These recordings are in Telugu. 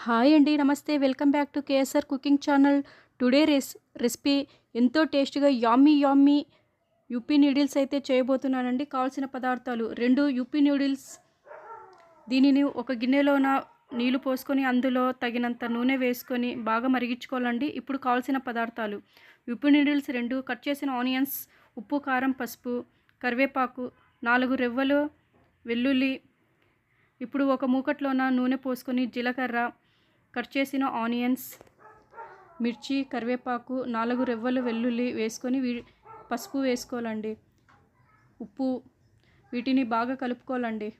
హాయ్ అండి. నమస్తే. Welcome back to KSR cooking channel. Today recipe ఎంతో టేస్టీగా యమ్మీ యుపీ నూడిల్స్ అయితే చేయబోతున్నానండి. కావాల్సిన పదార్థాలు 2 యుపీ నూడిల్స్. దీనిని ఒక గిన్నెలోన నీళ్లు పోసుకొని అందులో తగినంత నూనె వేసుకొని బాగా మరిగించుకోవాలండి. ఇప్పుడు కావాల్సిన పదార్థాలు యుపీ నూడిల్స్ 2, కట్ చేసిన ఆనియన్స్, ఉప్పు, కారం, పసుపు, కరివేపాకు, 4 రెవ్వలు వెల్లుల్లి. ఇప్పుడు ఒక మూకట్లోన నూనె పోసుకొని జీలకర్ర, కట్ చేసిన ఆనియన్స్, మిర్చి, కరివేపాకు, 4 రెవ్వలు వెల్లుల్లి వేసుకొని పసుపు వేసుకోవాలండి, ఉప్పు. వీటిని బాగా కలుపుకోవాలండి.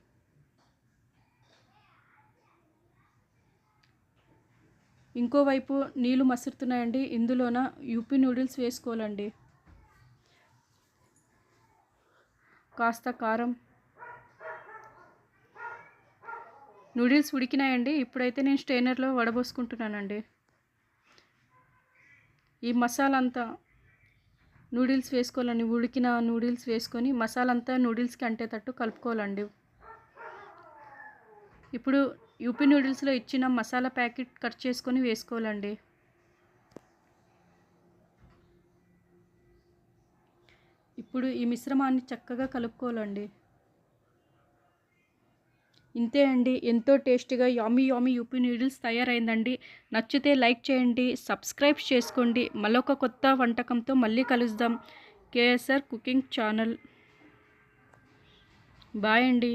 ఇంకోవైపు నీళ్ళు మసురుతున్నాయండి. ఇందులోన యుపీ నూడిల్స్ వేసుకోవాలండి. కాస్త కారం. నూడిల్స్ ఉడికినాయండి. ఇప్పుడైతే నేను స్ట్రైనర్లో వడబోసుకుంటున్నానండి. ఈ మసాలా అంతా నూడిల్స్ వేసుకోవాలండి. ఉడికిన నూడిల్స్ వేసుకొని మసాలా అంతా నూడిల్స్కి అంటేటట్టు కలుపుకోవాలండి. ఇప్పుడు యూపీ నూడిల్స్లో ఇచ్చిన మసాలా ప్యాకెట్ కట్ చేసుకొని వేసుకోవాలండి. ఇప్పుడు ఈ మిశ్రమాన్ని చక్కగా కలుపుకోవాలండి. ఇంతే అండి, ఎంతో టేస్టీగా యమ్మీ యుపీ నూడిల్స్ తయారైందండి. నచ్చితే లైక్ చేయండి, సబ్స్క్రైబ్ చేసుకోండి. మరొక కొత్త వంటకంతో మళ్ళీ కలుద్దాం. KSR cooking channel. బాయ్ అండి.